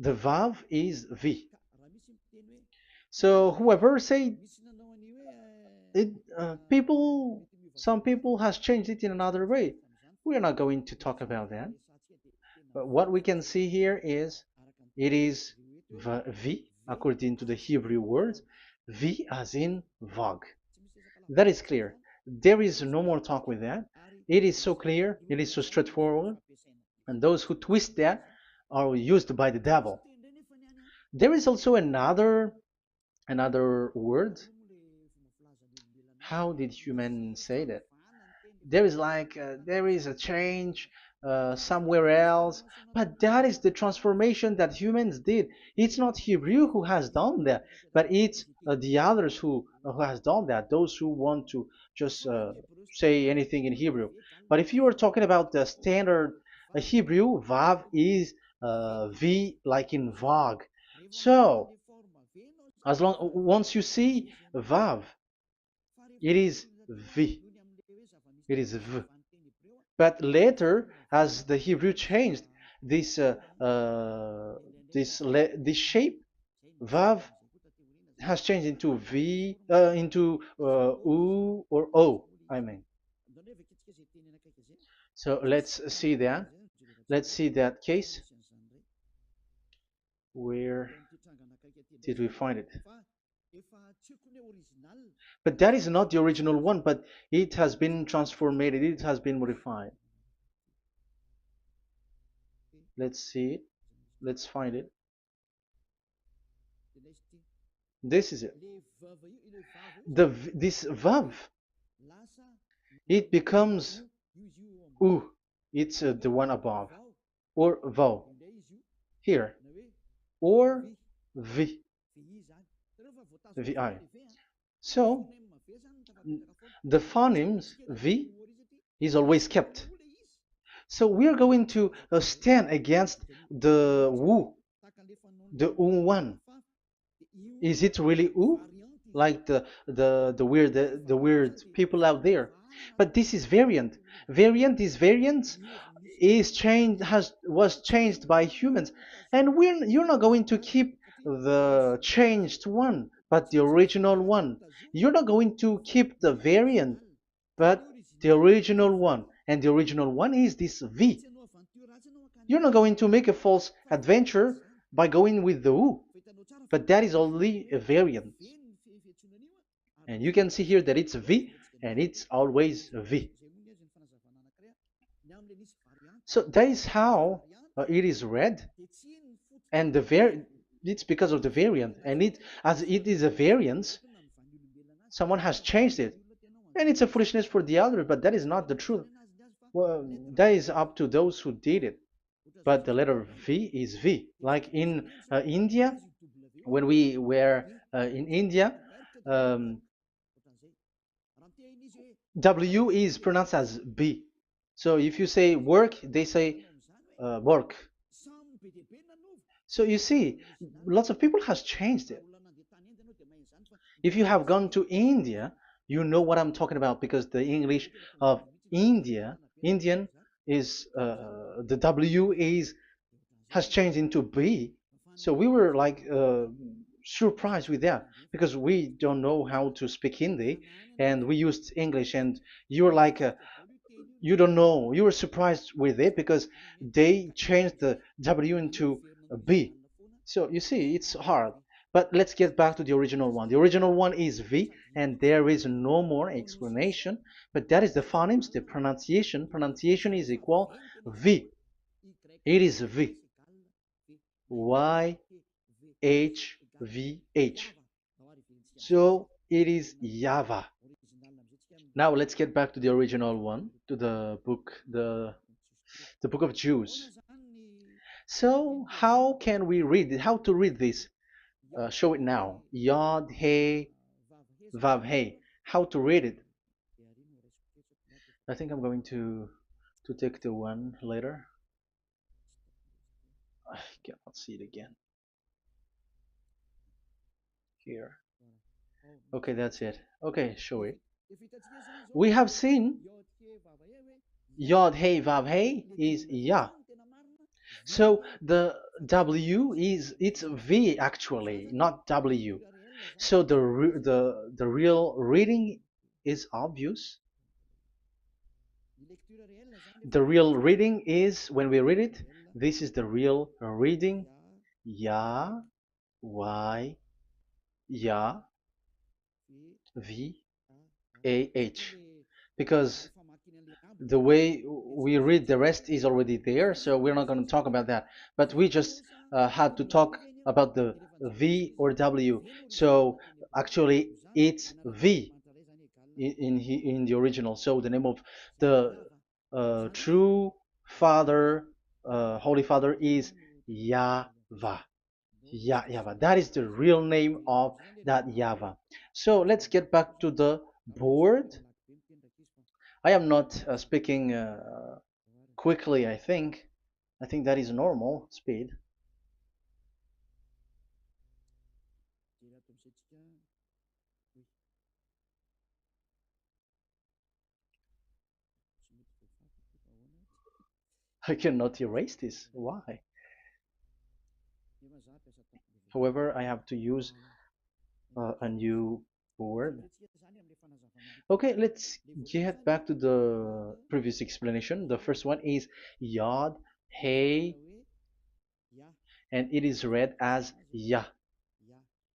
The Vav is V. So whoever say it, some people has changed it in another way. We are not going to talk about that. But what we can see here is it is V according to the Hebrew words, V as in Vag. That is clear. There is no more talk with that. It is so clear. It is so straightforward. And those who twist that are used by the devil. There is also another word. How did humans say that? There is there is a change somewhere else, but that is the transformation that humans did. It's not Hebrew who has done that, but it's the others who has done that. Those who want to just say anything in Hebrew. But if you are talking about the standard Hebrew, Vav is V like in Vag. So as long once you see Vav, it is V. It is V. But later, as the Hebrew changed, this this shape, Vav has changed into V, into U or O. I mean. So let's see that. Let's see that case. Where did we find it? But that is not the original one, but it has been transformed, it has been modified. Let's see it. Let's find it. This is it. This vav, it becomes u. It's the one above, or vau here, or v, vi. So the phonemes v is always kept. So we are going to stand against the wu, the one. Is it really u? Like the weird people out there. But this is variant. Variance is changed was changed by humans, and you're not going to keep the changed one, but the original one. You're not going to keep the variant, but the original one, and the original one is this V. You're not going to make a false adventure by going with the U, but that is only a variant. And you can see here that it's V, and it's always a V. So that is how it is read, and it's because of the variant, and as it is a variance, someone has changed it, and it's a foolishness for the other, but that is not the truth. Well, that is up to those who did it. But the letter V is V. Like in India, when we were in India, um, W is pronounced as B. So if you say work, they say work. So you see, lots of people has changed it. If you have gone to India, you know what I'm talking about, because the English of Indian is the W is has changed into B. So we were like surprised with that, because we don't know how to speak Hindi, and we used English, and you were like you don't know, you were surprised with it because they changed the W into a B. So you see, it's hard. But let's get back to the original one. The original one is V, and there is no more explanation. But that is the phonemes, the pronunciation. Pronunciation is equal V. It is V. Y H V H. So it is YAHVAH. Now let's get back to the original one, to the book, the book of Jews. So how can we read it? How to read this? Show it now. Yod He Vav He. How to read it? I think I'm going to take the one later. I cannot see it again. Here. Okay, that's it. Okay, show it. We have seen Yod He Vav He is Yah. So the W is it's V actually, not W. So the real reading is obvious. The real reading is when we read it. This is the real reading. Ya, Y, Ya, V, A, H. Because the way we read the rest is already there, so we're not going to talk about that. But we just had to talk about the V or W. So actually, it's V in the original. So the name of the true Father, Holy Father, is YAHVAH. YAHVAH. That is the real name of that YAHVAH. So let's get back to the board. I am not speaking quickly, I think. I think that is normal speed. I cannot erase this. Why? However, I have to use a new board. Okay, let's get back to the previous explanation. The first one is Yod, Hey, and it is read as Yah.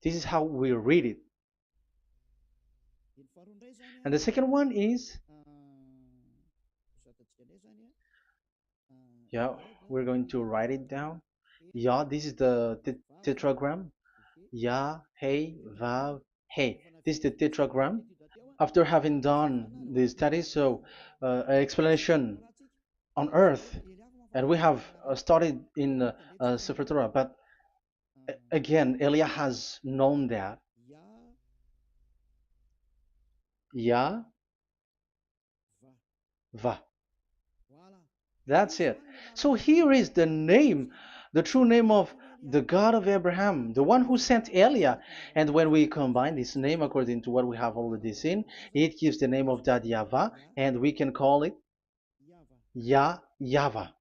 This is how we read it. And the second one is, yeah, we're going to write it down. Yah, this is the tetragram. Yah, Hey, Vav, Hey. This is the tetragram. After having done the studies, so an explanation on earth, and we have started in Sefer Torah, but again, Elia has known that. Yah, Va. That's it. So here is the name, the true name of the God of Abraham, the one who sent Elia. And when we combine this name according to what we have already seen, it gives the name of that Yahvah, and we can call it Yahvah.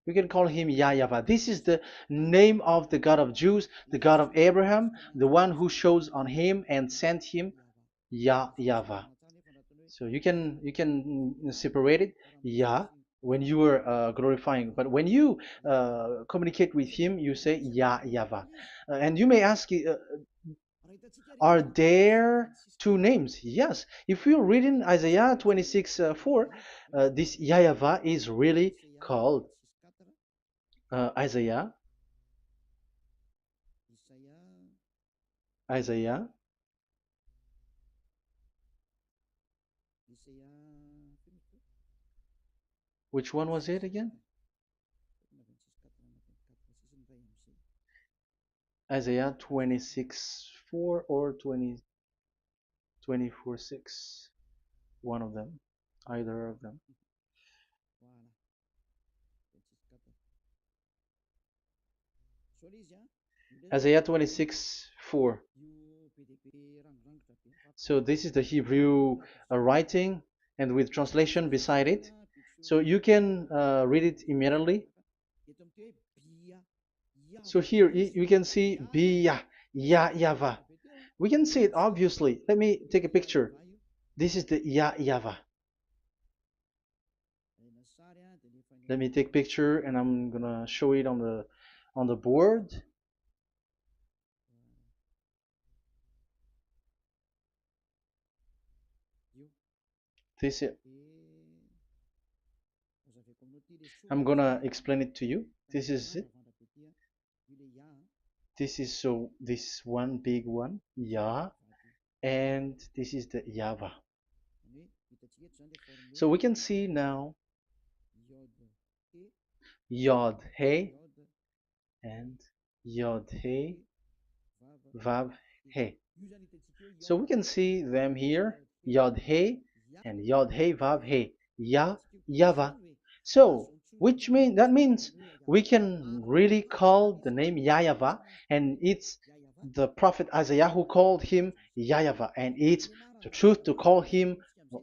We can call him YAHVAH. This is the name of the God of Jews, the God of Abraham, the one who shows on him and sent him, YAHVAH. So you can separate it, Yah, when you are glorifying, but when you communicate with him, you say YAHVAH. And you may ask, are there two names? Yes. If you read in Isaiah 26:4, this YAHVAH is really called Isaiah, Isaiah. Which one was it again? Isaiah 26:4 or 24:6. One of them, either of them. Isaiah 26:4. So this is the Hebrew writing, and with translation beside it. So you can read it immediately. So here you can see Biyah, YAHVAH. We can see it obviously. Let me take a picture. This is the YAHVAH. Let me take picture and I'm gonna show it on the board. This is, I'm gonna explain it to you. This is it. This is so this one big one, Yah, and this is the YAHVAH. So we can see now Yod He and Yod He Vav He. So we can see them here, Yod He and Yod He Vav He, YAHVAH. So which means we can really call the name YAHVAH, and it's the prophet Isaiah who called him YAHVAH, and it's the truth to call him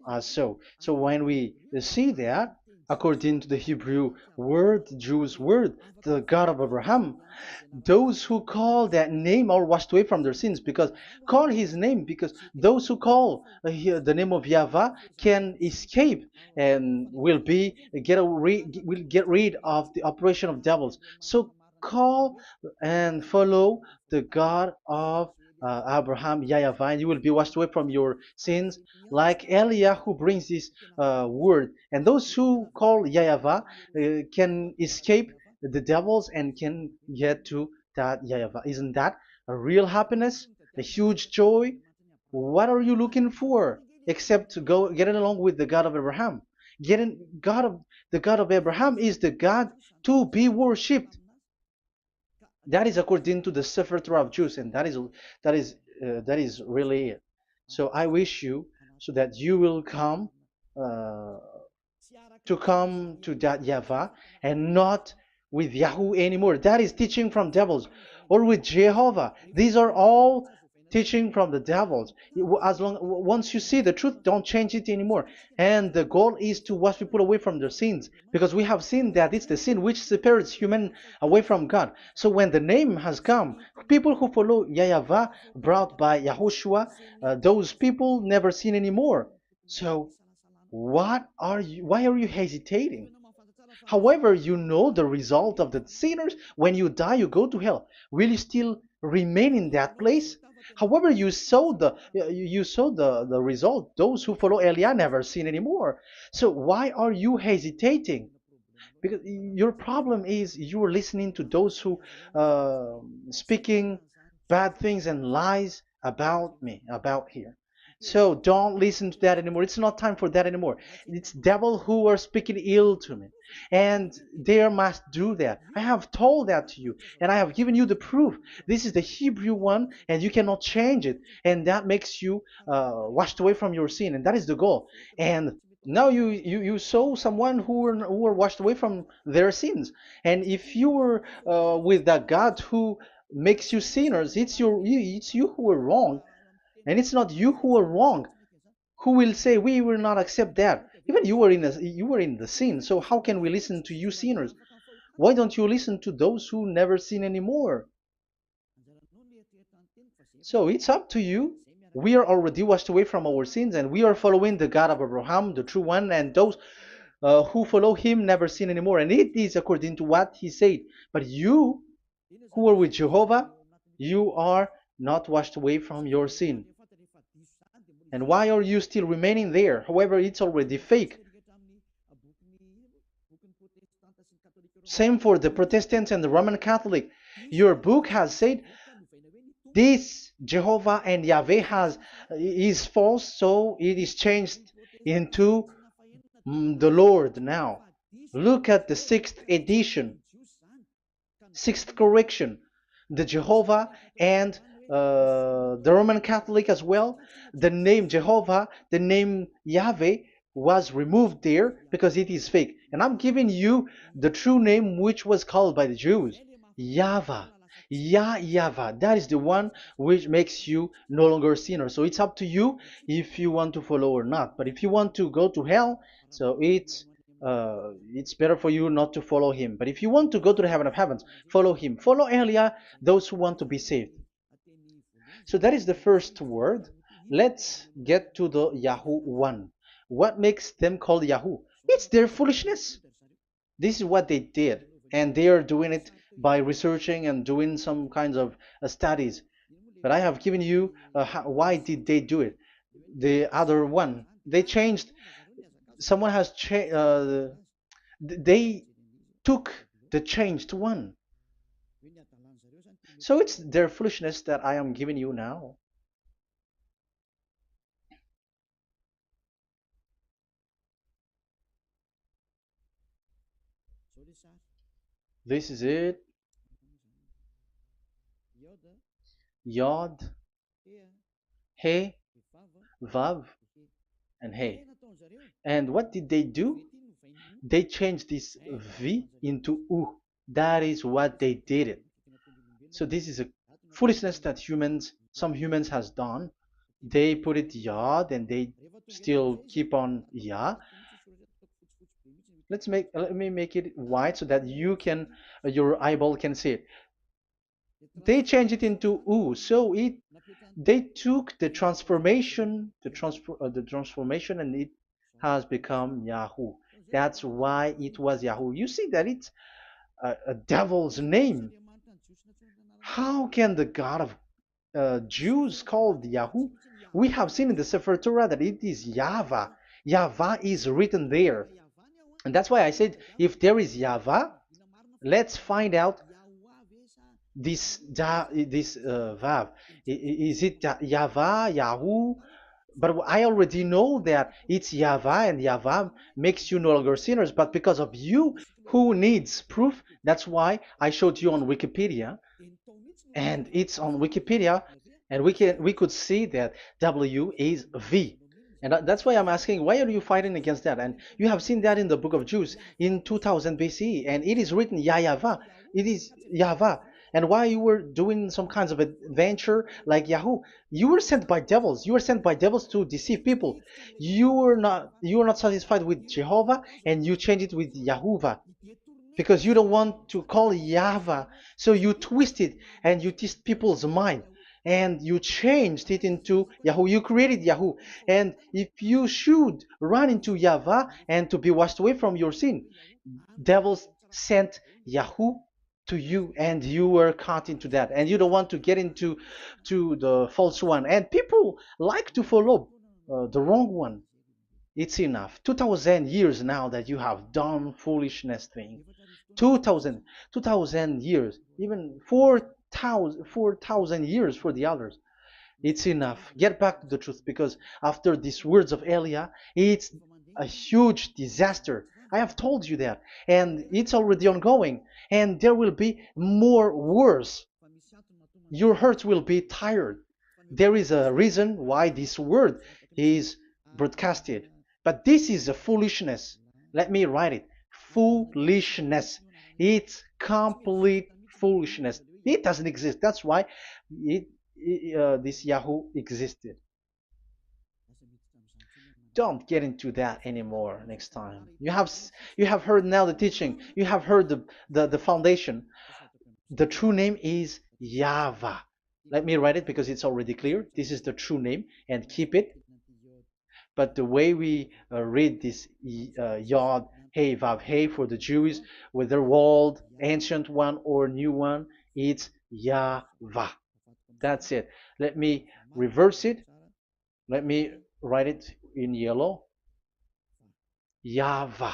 as so. So when we see that, according to the Hebrew word, the Jews' word, the God of Abraham. Those who call that name are washed away from their sins, because call his name, because those who call the name of Yahweh can escape and will get rid of the operation of devils. So call and follow the God of Abraham, Yahweh, and you will be washed away from your sins, like Eliah who brings this word. And those who call Yahweh can escape the devils and can get to that Yahweh. Isn't that a real happiness, a huge joy? What are you looking for except to go getting along with the God of Abraham? Getting God of the God of Abraham is the God to be worshipped. That is according to the Sefer Torah of Jews, and that is really it. So I wish you so that you will uh, come to that Yahweh and not with Yahoo anymore. That is teaching from devils, or with Jehovah. These are all teaching from the devils. As long once you see the truth, don't change it anymore. And the goal is to wash people away from their sins, because we have seen that it's the sin which separates human away from God. So when the name has come, people who follow Yahweh brought by Yahushua, those people never sin anymore. So why are you hesitating? However, you know the result of the sinners. When you die, you go to hell. Will you still remain in that place? However, you saw the result. Those who follow Eliah never sin anymore. So why are you hesitating? Because your problem is you are listening to those who speaking bad things and lies about me, about here. So don't listen to that anymore. It's not time for that anymore. It's devil who are speaking ill to me, and they must do that. I have told that to you, and I have given you the proof. This is the Hebrew one, and you cannot change it, and that makes you washed away from your sin, and that is the goal. And now you saw someone who were washed away from their sins. And if you were with that God who makes you sinners, it's you who are wrong, and it's not you who are wrong. Who will say we will not accept that? Even you were in the sin, so how can we listen to you sinners? Why don't you listen to those who never sin anymore? So it's up to you. We are already washed away from our sins, and we are following the God of Abraham, the true one, and those who follow him never sin anymore. And it is according to what he said. But you who are with Jehovah, you are not washed away from your sin. And why are you still remaining there? However, it's already fake. Same for the Protestants and the Roman Catholic. Your book has said this Jehovah and Yahweh is false, so it is changed into the Lord now. Look at the sixth edition, sixth correction. The Jehovah and the Roman Catholic as well. The name Jehovah, the name Yahweh was removed there because it is fake. And I'm giving you the true name which was called by the Jews, Yahvah. Yahvah. That is the one which makes you no longer a sinner. So it's up to you if you want to follow or not. But if you want to go to hell, so it's better for you not to follow him. But if you want to go to the heaven of heavens, follow him. Follow Elia, those who want to be saved. So that is the first word. Let's get to the Yahoo one. What makes them called Yahoo? It's their foolishness. This is what they did, and they are doing it by researching and doing some kinds of studies. But I have given you why did they do it. The other one, they changed. Someone has changed. They took the changed one. So it's their foolishness that I am giving you now. This is it. Yod, He, Vav, and He. And what did they do? They changed this V into U. That is what they did it. So this is a foolishness that some humans has done. They put it Yod and they still keep on Ya. Let me make it white so that your eyeball can see it. They changed it into U, so it they took the transformation, and it has become Yahoo. That's why it was Yahoo. You see that it's a devil's name. How can the God of Jews called Yahoo? We have seen in the Sefer Torah that it is YAHVAH. YAHVAH is written there. And that's why I said, if there is YAHVAH, let's find out this Vav. Is it YAHVAH, Yahoo? But I already know that it's YAHVAH, and YAHVAH makes you no longer sinners. But because of you, who needs proof? That's why I showed you on Wikipedia, and it's on Wikipedia, and we could see that W is V. And that's why I'm asking, why are you fighting against that? And you have seen that in the book of Jude in 2000 BCE, and it is written Yahvah. It is Yahvah. And why you were doing some kinds of adventure like Yahoo? You were sent by devils. You were sent by devils to deceive people. You were not satisfied with Jehovah, and you changed it with Yahuwah because you don't want to call Yahvah. So you twist it and you twist people's mind, and you changed it into Yahoo. You created Yahoo. And if you should run into Yahvah and to be washed away from your sin, devils sent Yahoo to you, and you were caught into that, and you don't want to get into the false one, and people like to follow the wrong one. It's enough. 2000 years now that you have done foolishness thing. 2000 years, even 4,000 years for the others. It's enough. Get back to the truth, because after these words of Elia, it's a huge disaster. I have told you that, and it's already ongoing, and there will be more worse. Your hearts will be tired. There is a reason why this word is broadcasted. But this is a foolishness. Let me write it. Foolishness. It's complete foolishness. It doesn't exist. That's why this Yahoo existed. Don't get into that anymore next time. You have heard now the teaching. You have heard the foundation. The true name is YAHVAH. Let me write it because it's already clear. This is the true name, and keep it. But the way we read this Yod, Hey, Vav, Hey for the Jews, whether old, ancient one, or new one, it's YAHVAH. That's it. Let me reverse it. Let me write it in yellow. YAHVAH.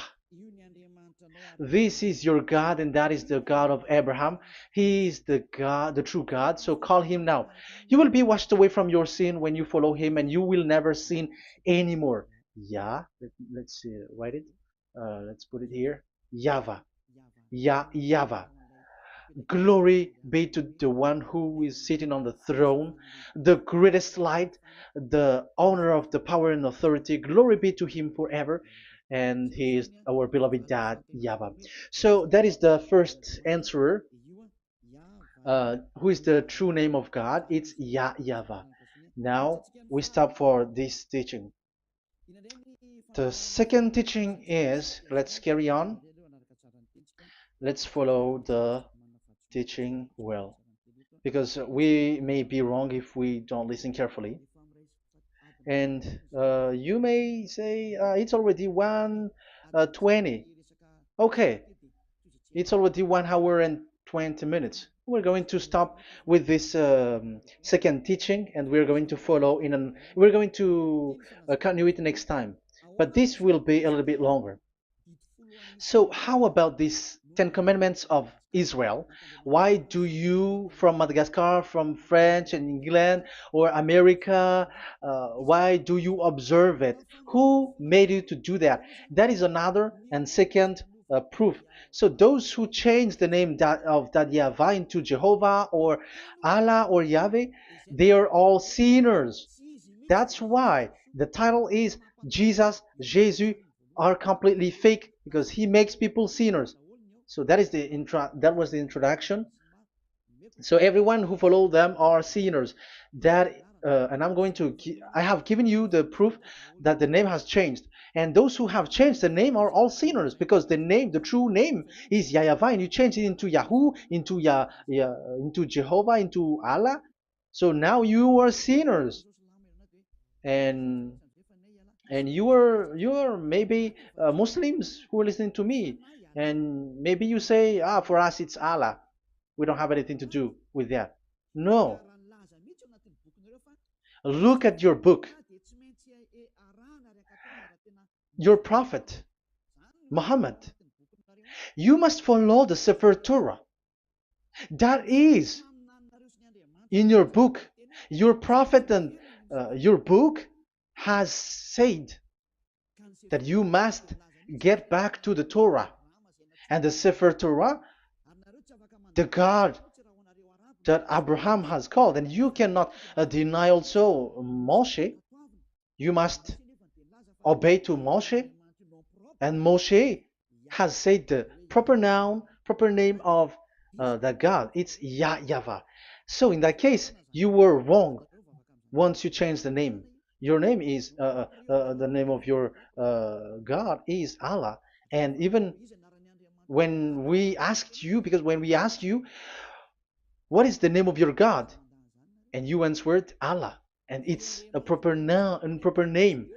This is your God, and that is the God of Abraham. He is the God, the true God. So call him now. You will be washed away from your sin when you follow him, and you will never sin anymore. Yeah, let's see, write it. Let's put it here. YAHVAH. YAHVAH. Glory be to the one who is sitting on the throne, the greatest light, the owner of the power and authority. Glory be to him forever. And he is our beloved dad, Yahvah. So that is the first answer. Who is the true name of God? It's Yahvah. Now we stop for this teaching. The second teaching is, let's carry on. Let's follow the teaching well, because we may be wrong if we don't listen carefully. And you may say it's already 1:20. Okay, it's already 1 hour and 20 minutes. We're going to stop with this second teaching, and we're going to follow we're going to continue it next time. But this will be a little bit longer. So how about these 10 commandments of Israel? Why do you from Madagascar, from France and England or America, why do you observe it? Who made you to do that? That is another and second proof. So those who change the name of that Yahvah into Jehovah or Allah or Yahweh, they are all sinners. That's why the title is Jesus are completely fake, because he makes people sinners. So that was the introduction. So everyone who follow them are sinners. And I have given you the proof that the name has changed, And those who have changed the name are all sinners, because the true name is YAHVAH, and you change it into Yahoo, into Jehovah, into Allah. So now you are sinners, and you are maybe Muslims who are listening to me, and maybe you say, for us it's Allah. We don't have anything to do with that. No, look at your book, your prophet Muhammad. You must follow the Sefer Torah. That is in your book. Your prophet and your book has said that you must get back to the Torah. And the Sefer Torah, the God that Abraham has called. And you cannot deny also Moshe. You must obey to Moshe. And Moshe has said the proper noun, proper name of the God. It's YAHVAH. So in that case, you were wrong once you change the name. Your name is, the name of your God is Allah. And even when we asked you, because when we asked you, what is the name of your God? And you answered Allah. And it's a proper noun and proper name.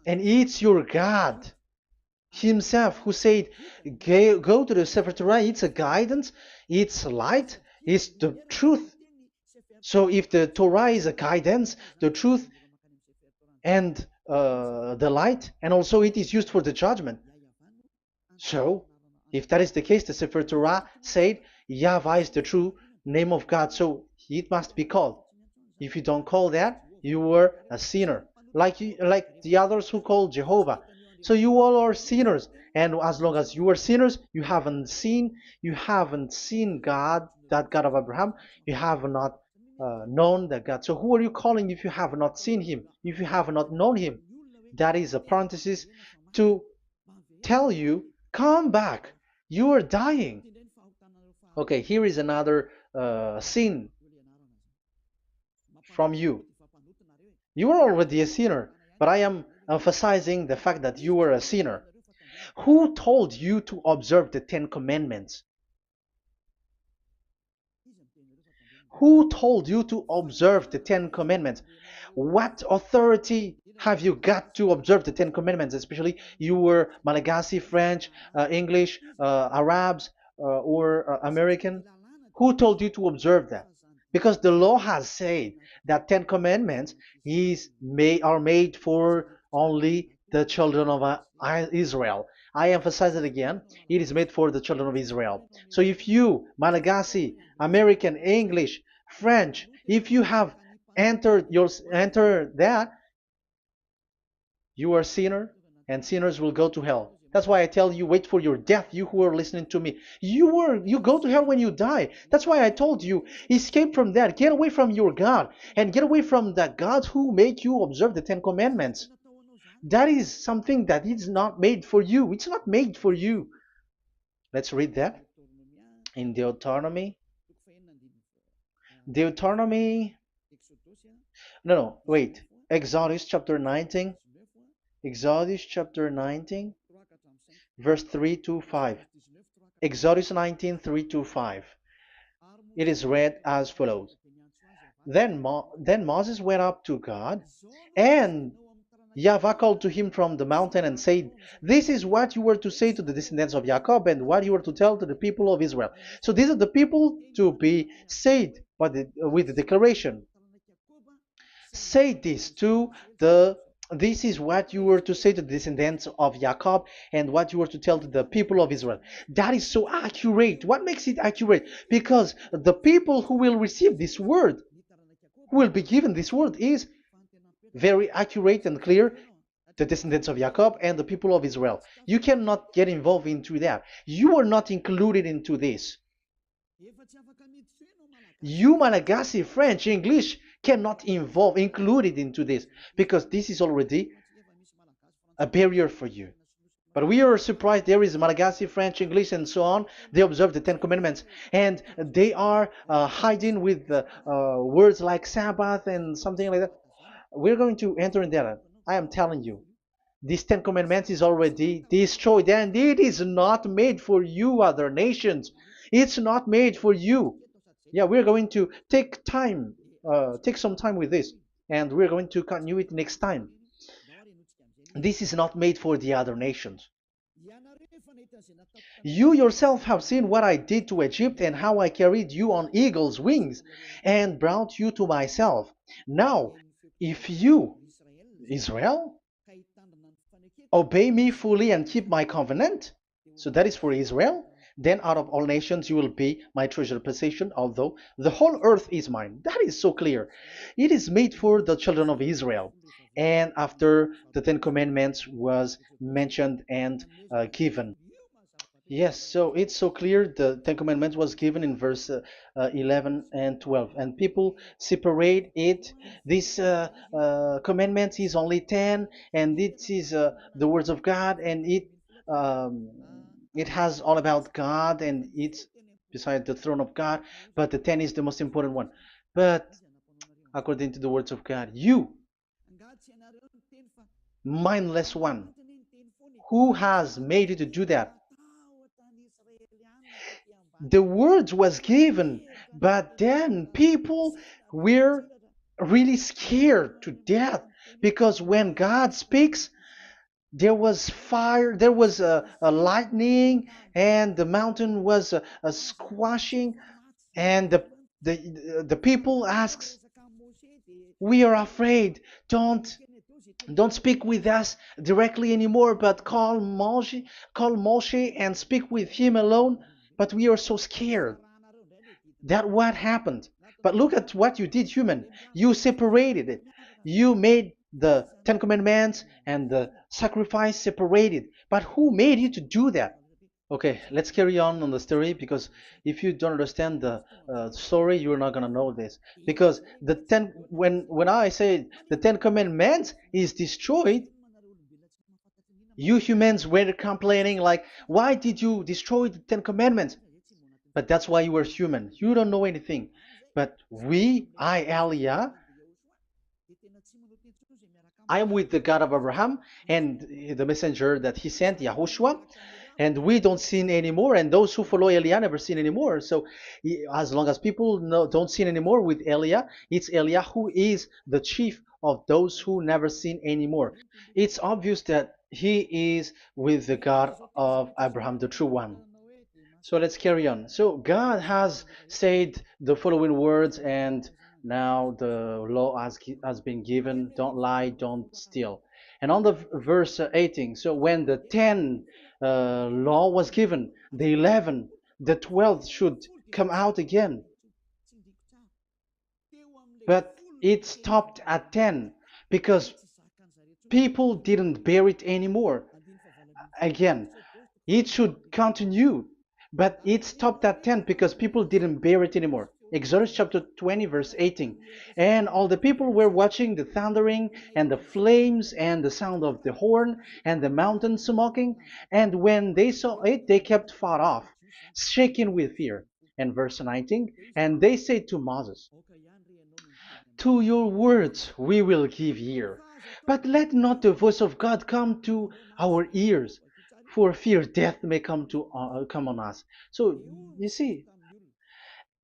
And it's your God himself who said, go to the Sefer Torah. It's a guidance, it's light, it's the truth. So if the Torah is a guidance, the truth, and the light, and also it is used for the judgment. So if that is the case, the Sefer Torah said YAHVAH is the true name of God, so it must be called. If you don't call that, you were a sinner, like the others who call Jehovah. So you all are sinners, and as long as you are sinners, you haven't seen God, that God of Abraham. You have not known that God. So who are you calling if you have not seen him, if you have not known him? That is a parenthesis to tell you, come back, you are dying. Okay, here is another sin from you. You are already a sinner, but I am emphasizing the fact that you were a sinner. Who told you to observe the 10 Commandments? Who told you to observe the 10 Commandments? What authority have you got to observe the 10 Commandments? Especially you were Malagasy, French, English, Arabs, or American. Who told you to observe that? Because the law has said that 10 Commandments are made for only the children of Israel. I emphasize it again. It is made for the children of Israel. So if you, Malagasy, American, English, French, if you have entered that, you are a sinner, and sinners will go to hell. That's why I tell you, wait for your death, you who are listening to me. You go to hell when you die. That's why I told you, escape from that. Get away from your God, and get away from the gods who make you observe the 10 Commandments. That is something that is not made for you. It's not made for you. Let's read that in Deuteronomy. Wait. Exodus chapter 19. Exodus chapter 19, verse 3 to 5. Exodus 19, 3 to 5. It is read as follows. Then Moses went up to God, and YAHVAH called to him from the mountain and said, this is what you were to say to the descendants of Jacob, and what you were to tell to the people of Israel. So these are the people to be saved with the declaration. Say this this is what you were to say to the descendants of Jacob, and what you were to tell to the people of Israel. That is so accurate. What makes it accurate? Because the people who will receive this word, who will be given this word, is very accurate and clear, the descendants of Jacob and the people of Israel. You cannot get involved into that. You are not included into this. You, Malagasy, French, English, cannot included into this, because this is already a barrier for you. But we are surprised there is Malagasy, French, English, and so on. They observe the 10 Commandments, and they are hiding with words like Sabbath and something like that. We're going to enter in that. I am telling you, These Ten Commandments is already destroyed, and it is not made for you, other nations. It's not made for you. Yeah, we're going to take some time with this, and we're going to continue it next time. This is not made for the other nations. You yourself have seen what I did to Egypt and how I carried you on eagle's wings and brought you to myself. Now, if you, Israel, obey me fully and keep my covenant, so that is for Israel, then out of all nations you will be my treasured possession, although the whole earth is mine. That is so clear. It is made for the children of Israel. And after the Ten Commandments was mentioned and given. Yes, so it's so clear. The Ten Commandments was given in verse 11 and 12, and people separate it. This commandment is only 10, and it is the words of God, and um, it has all about God, and it's beside the throne of God. But the 10 is the most important one. But according to the words of God, you, mindless one, who has made you to do that? The word was given, but then people were really scared to death because when God speaks, there was fire, there was a lightning, and the mountain was a squashing, and the people asks, "We are afraid. Don't speak with us directly anymore, but call Moshe and speak with him alone." But we are so scared. That what happened. But look at what you did, human. You separated it. You made the Ten Commandments and the sacrifice separated. But who made you to do that? Okay, let's carry on the story because if you don't understand the story, you're not gonna know this. Because when I say the Ten Commandments is destroyed, you humans were complaining like, why did you destroy the Ten Commandments? But that's why you were human. You don't know anything. But Elia, I am with the God of Abraham and the messenger that he sent, YAHOSHUAH, and we don't sin anymore, and those who follow Elia never sin anymore. So as long as people don't sin anymore with Elia, it's Elia who is the chief of those who never sin anymore. It's obvious that he is with the God of Abraham, the true one. So let's carry on. So God has said the following words, and now the law has been given: don't lie, don't steal. And on the verse 18, so when the 10 law was given, the 11, the 12th should come out again. But it stopped at 10 because people didn't bear it anymore. Again, it should continue, but it stopped at 10 because people didn't bear it anymore. Exodus chapter 20, verse 18. And all the people were watching the thundering and the flames and the sound of the horn and the mountain smoking. And when they saw it, they kept far off, shaking with fear. And verse 19, and they said to Moses, to your words we will give ear, but let not the voice of God come to our ears, for fear death may come on us. So you see,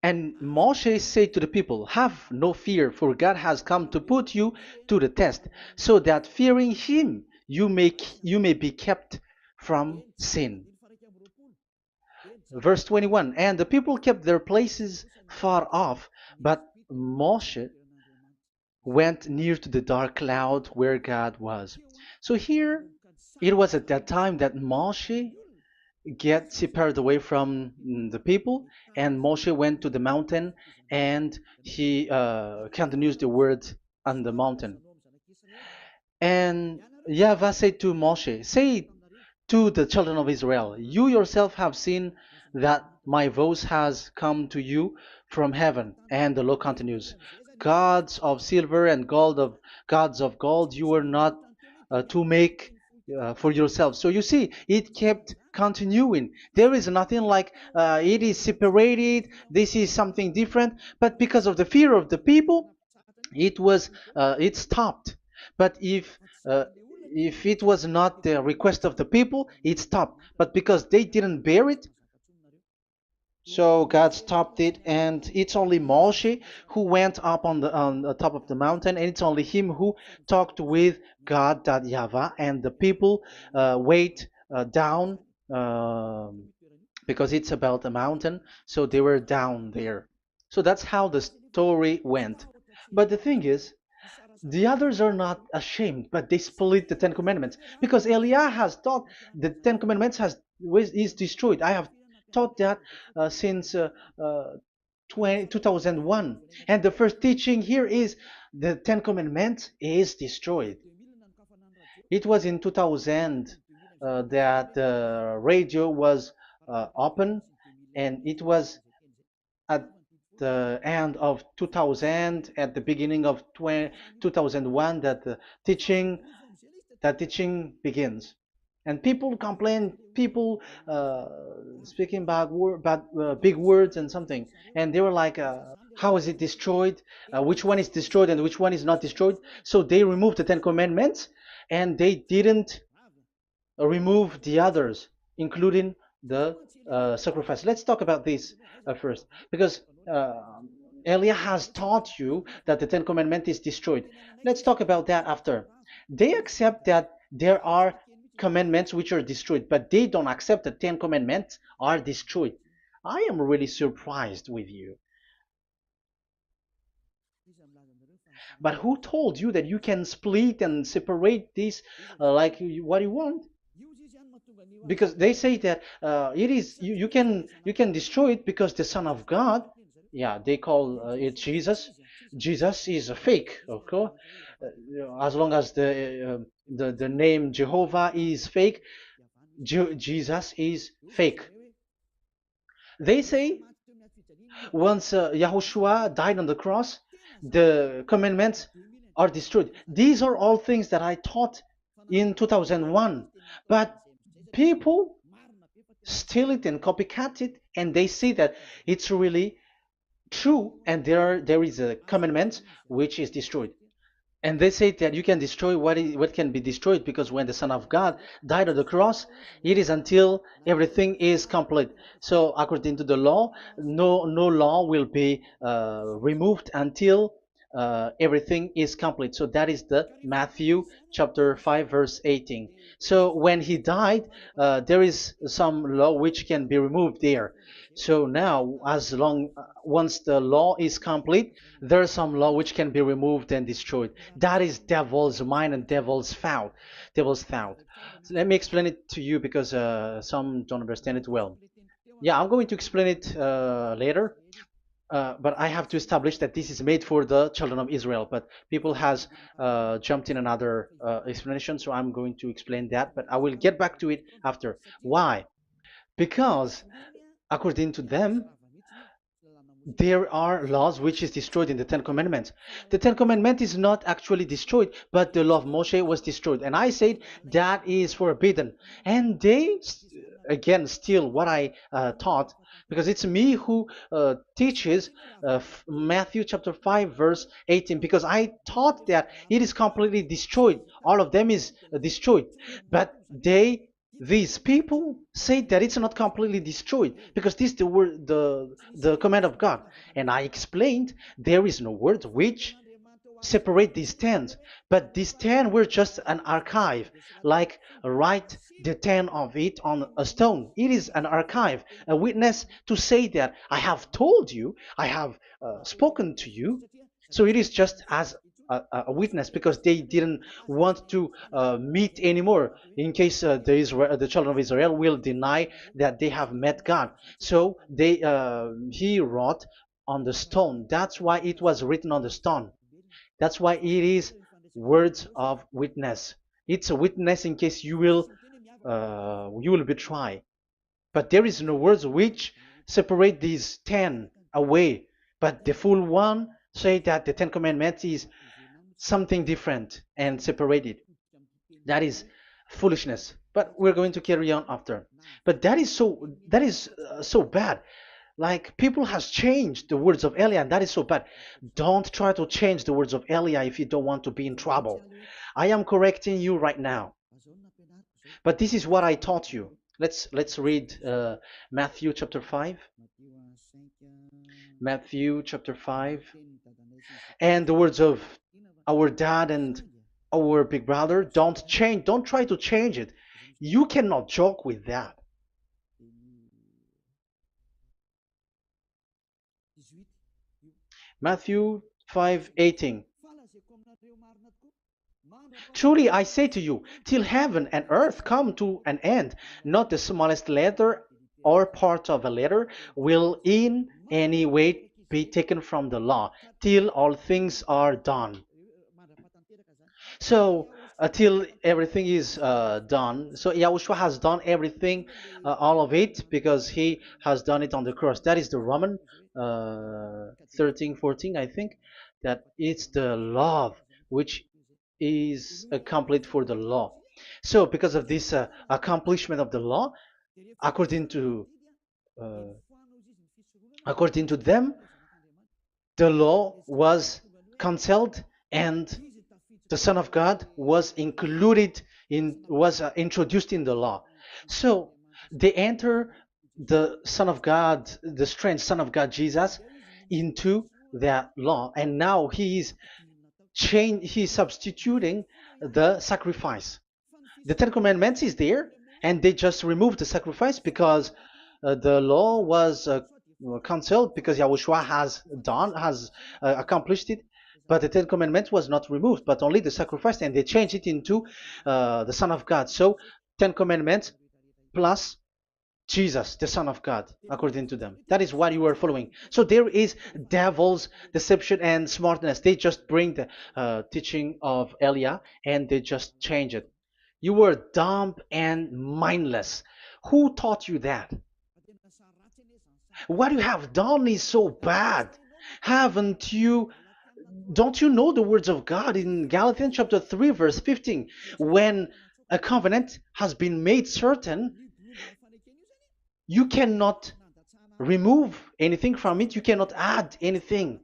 and Moshe said to the people, have no fear, for God has come to put you to the test, so that fearing him you may be kept from sin. Verse 21, and the people kept their places far off, but Moshe went near to the dark cloud where God was. So here, it was at that time that Moshe get separated away from the people, and Moshe went to the mountain, and he continues the word on the mountain. And YAHVAH said to Moshe, say to the children of Israel, you yourself have seen that my voice has come to you from heaven. And the law continues, gods of silver and gods of gold you are not to make for yourselves. So you see, it kept continuing. There is nothing like it is separated, this is something different, but because of the fear of the people, it stopped. But if it was not the request of the people, it stopped. But because they didn't bear it, so God stopped it, and it's only Moshe who went up on the top of the mountain, and it's only him who talked with God, that YAHVAH, and the people wait down, because it's about a mountain, so they were down there. So that's how the story went. But the thing is, the others are not ashamed, but they split the Ten Commandments because Eliah has taught the Ten Commandments is destroyed. I have taught that since uh, 2001, and the first teaching here is the Ten Commandments is destroyed. It was in 2000 that the radio was open, and it was at the end of 2000, at the beginning of 2001, that the teaching that teaching begins. And people complain, people speaking bad big words and something, and they were like, how is it destroyed, which one is destroyed and which one is not destroyed. So they removed the Ten Commandments, and they didn't remove the others, including the sacrifice. Let's talk about this first, because Elia has taught you that the Ten Commandments is destroyed. Let's talk about that after. They accept that there are commandments which are destroyed, but they don't accept that 10 commandments are destroyed. I am really surprised with you. But who told you that you can split and separate this what you want? Because they say that it is you can destroy it because the Son of God, yeah, they call it Jesus. Jesus is a fake, okay? As long as the name Jehovah is fake, Jesus is fake. They say once Yahushua died on the cross, the commandments are destroyed. These are all things that I taught in 2001, but people steal it and copycat it, and they see that it's really true, and there is a commandment which is destroyed. And they say that you can destroy what can be destroyed, because when the Son of God died on the cross, it is until everything is complete. So according to the law, no law will be removed until everything is complete. So that is the Matthew chapter 5 verse 18. So when he died, there is some law which can be removed there. So now, as long once the law is complete, there is some law which can be removed and destroyed. That is devil's mind and devil's thought. Devil's thought. So let me explain it to you, because some don't understand it well. Yeah, I'm going to explain it later. But I have to establish that this is made for the children of Israel. But people has jumped in another explanation, so I'm going to explain that. But I will get back to it after. Why? Because according to them, there are laws which is destroyed in the Ten Commandments. The Ten Commandment is not actually destroyed, but the law of Moshe was destroyed. And I said that is forbidden. And they, again, steal what I taught, because it's me who teaches Matthew chapter 5, verse 18, because I taught that it is completely destroyed. All of them is destroyed. But these people say that it's not completely destroyed, because this is the word, the command of God. And I explained there is no word which separate these 10, but these 10 were just an archive, like write the 10 of it on a stone. It is an archive, a witness to say that I have told you, I have spoken to you. So it is just as a witness, because they didn't want to meet anymore, in case the children of Israel will deny that they have met God. So he wrote on the stone. That's why it was written on the stone. That's why it is words of witness. It's a witness in case you will betray. But there is no words which separate these 10 away. But the full one say that the Ten Commandments is something different and separated. That is foolishness. But we're going to carry on after. But that is so bad. Like people has changed the words of Elia, and that is so bad. Don't try to change the words of Elia if you don't want to be in trouble. I am correcting you right now. But this is what I taught you. Let's read Matthew chapter 5. Matthew chapter 5. And the words of our dad and our big brother, don't try to change it. You cannot joke with that. Matthew 5:18. Truly I say to you, till heaven and earth come to an end, not the smallest letter or part of a letter will in any way be taken from the law, till all things are done. So till everything is done, so Yahushua has done everything, all of it, because he has done it on the cross. That is the Roman 13:14, I think, that it's the love which is complete for the law. So because of this accomplishment of the law, according to uh, according to them, the law was cancelled and the Son of God was included in was introduced in the law. So they enter the Son of God, the strange Son of God Jesus, into that law, and now he's substituting the sacrifice. The Ten Commandments is there, and they just removed the sacrifice because the law was cancelled because Yahushua has accomplished it. But the Ten Commandments was not removed, but only the sacrifice, and they changed it into the Son of God. So Ten Commandments plus Jesus, the Son of God, according to them. That is what you are following. So there is devil's deception and smartness. They just bring the teaching of Elia and they just change it. You were dumb and mindless. Who taught you that? What you have done is so bad. Haven't you? Don't you know the words of God in Galatians chapter 3, verse 15? When a covenant has been made certain, you cannot remove anything from it. You cannot add anything.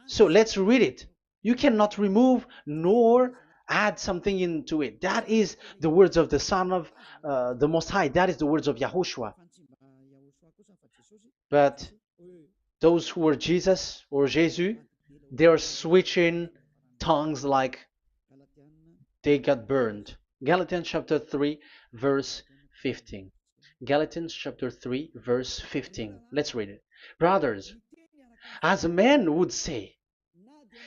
So let's read it. You cannot remove nor add something into it. That is the words of the Son of the Most High. That is the words of Yahushua. But those who were Jesus or Jesus, they are switching tongues like they got burned. Galatians chapter 3, verse 15. Galatians chapter 3, verse 15. Let's read it. Brothers, as a man would say,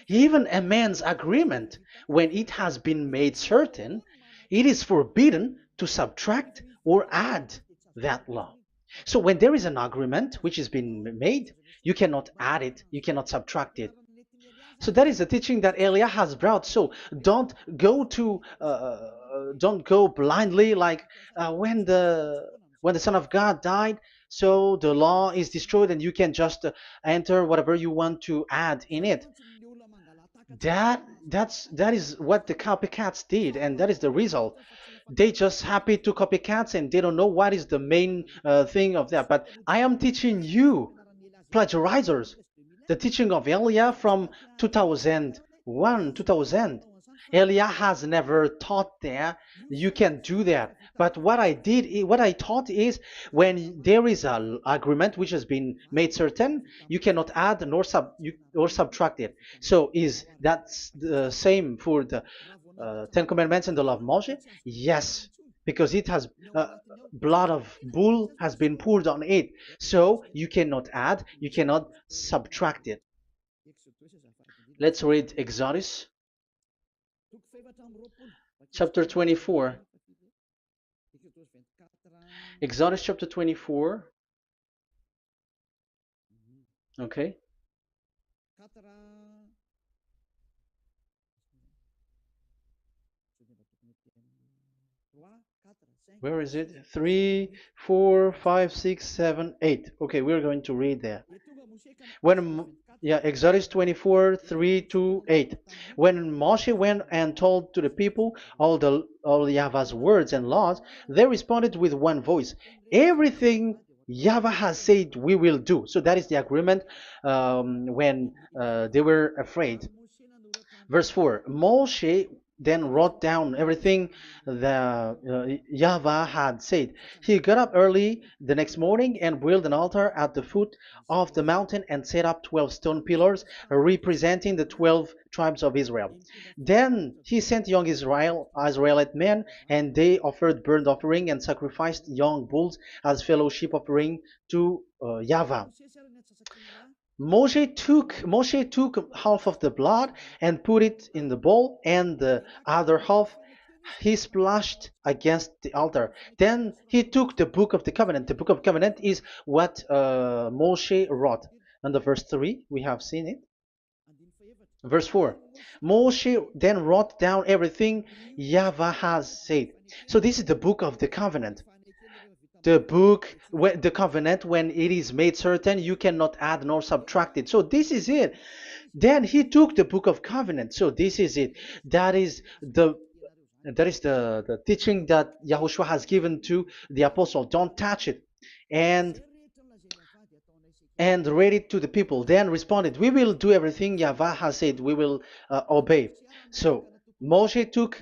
even a man's agreement, when it has been made certain, it is forbidden to subtract or add that law. So when there is an agreement which has been made, you cannot add it, you cannot subtract it. So that is the teaching that Elia has brought. So don't go blindly like when the Son of God died. So the law is destroyed, and you can just enter whatever you want to add in it. That is what the copycats did, and that is the result. They just happy to copycats, and they don't know what is the main thing of that. But I am teaching you, plagiarizers, the teaching of Elia from 2001, 2000. Elia has never taught that you can do that. But what I taught is when there is an agreement which has been made certain, you cannot add or subtract it. So is that the same for the Ten Commandments and the law of Moshe? Yes, because it has blood of bull has been poured on it. So you cannot add, you cannot subtract it. Let's read Exodus chapter 24. Exodus chapter 24. Okay. Where is it? 3, 4, 5, 6, 7, 8. Okay, we're going to read there. Exodus 24, 3 to 8. When Moshe went and told to the people all Yahvah's words and laws, they responded with one voice. Everything YAHVAH has said we will do. So that is the agreement when they were afraid. Verse 4, Moshe then wrote down everything the YAHVAH had said. He got up early the next morning and built an altar at the foot of the mountain and set up 12 stone pillars representing the 12 tribes of Israel. Then he sent young Israelite men, and they offered burnt offering and sacrificed young bulls as fellowship offering to YAHVAH. Moshe took half of the blood and put it in the bowl, and the other half he splashed against the altar. Then he took the book of the covenant. The book of covenant is what Moshe wrote. And the verse 3, we have seen it. Verse 4, Moshe then wrote down everything YAHVAH has said. So this is the book of the covenant. The covenant, when it is made certain, you cannot add nor subtract it. So this is it. Then he took the book of covenant. So this is it. That is the teaching that Yahushua has given to the apostle. Don't touch it. And read it to the people. Then responded, we will do everything YAHVAH has said. We will obey. So Moshe took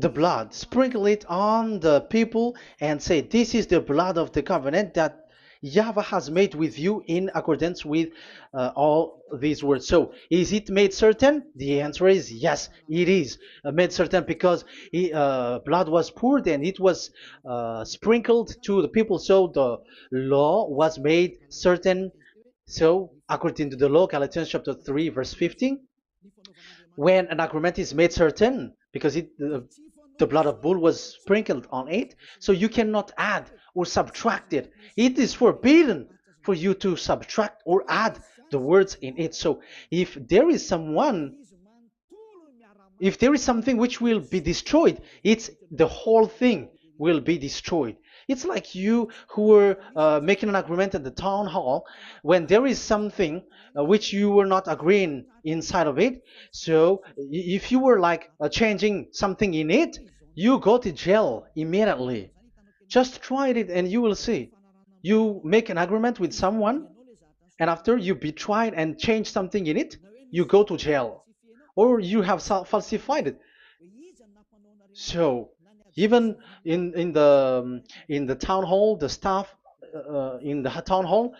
the blood, sprinkle it on the people, and say, this is the blood of the covenant that YAHVAH has made with you in accordance with all these words. So, is it made certain? The answer is yes, it is made certain, because blood was poured and it was sprinkled to the people. So, the law was made certain. So, according to the law, Galatians chapter 3, verse 15, when an agreement is made certain, because the blood of bull was sprinkled on it, so you cannot add or subtract it. It is forbidden for you to subtract or add the words in it. So if there is something which will be destroyed, it's the whole thing will be destroyed. It's like you who were making an agreement at the town hall, when there is something which you were not agreeing inside of it. So if you were like changing something in it, you go to jail immediately. Just try it and you will see. You make an agreement with someone, and after you betray and change something in it, you go to jail, or you have falsified it. So even in the town hall, the staff in the town hall,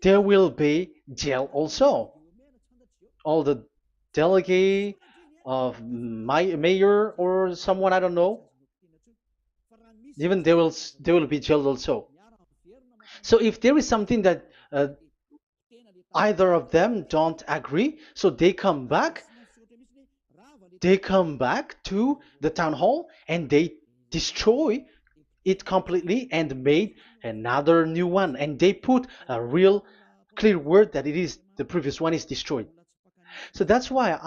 there will be jail also. All the delegate of my mayor or someone, I don't know, even they will be jailed also. So if there is something that either of them don't agree, so they come back to the town hall and they destroy it completely and made another new one, and they put a real clear word that it is the previous one is destroyed. So that's why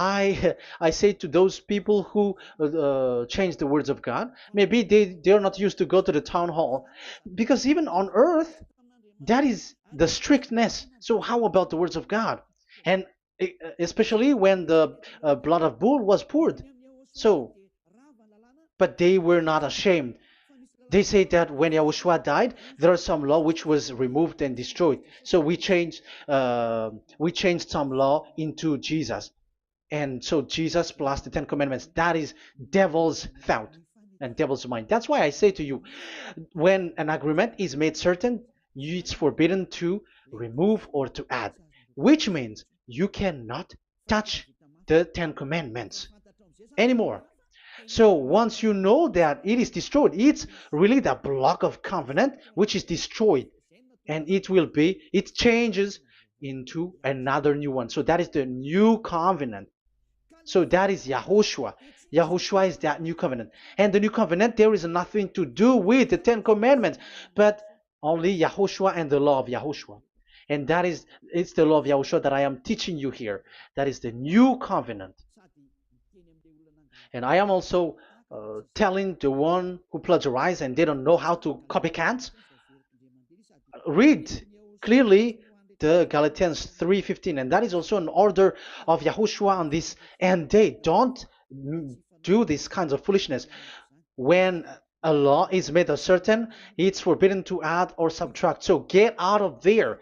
I say to those people who change the words of God, maybe they're not used to go to the town hall, because even on earth that is the strictness. So how about the words of God? And especially when the blood of bull was poured. So, but they were not ashamed. They say that when Yahushua died, there are some law which was removed and destroyed. So we changed some law into Jesus, and so Jesus plus the Ten Commandments. That is devil's thought and devil's mind. That's why I say to you, when an agreement is made certain, it's forbidden to remove or to add, which means you cannot touch the Ten Commandments anymore. So once you know that it is destroyed, it's really the block of covenant which is destroyed, and it changes into another new one. So that is the new covenant. So that is Yahushua. Yahushua is that new covenant. And the new covenant, there is nothing to do with the Ten Commandments, but only Yahushua and the law of Yahushua. And it's the law of Yahushua that I am teaching you here. That is the new covenant. And I am also telling the one who plagiarize and they don't know how to copycat, read clearly the Galatians 3:15, and that is also an order of Yahushua on this end day. Don't do these kinds of foolishness. When A law is made uncertain, it's forbidden to add or subtract. So get out of there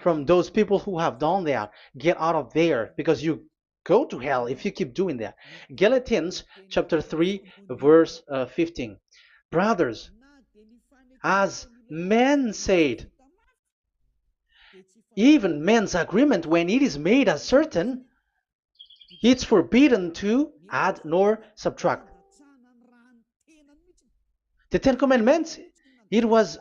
from those people who have done that. Get out of there because you go to hell if you keep doing that. Galatians chapter 3, verse 15. Brothers, as men said, even men's agreement, when it is made uncertain, it's forbidden to add nor subtract. The Ten Commandments, it was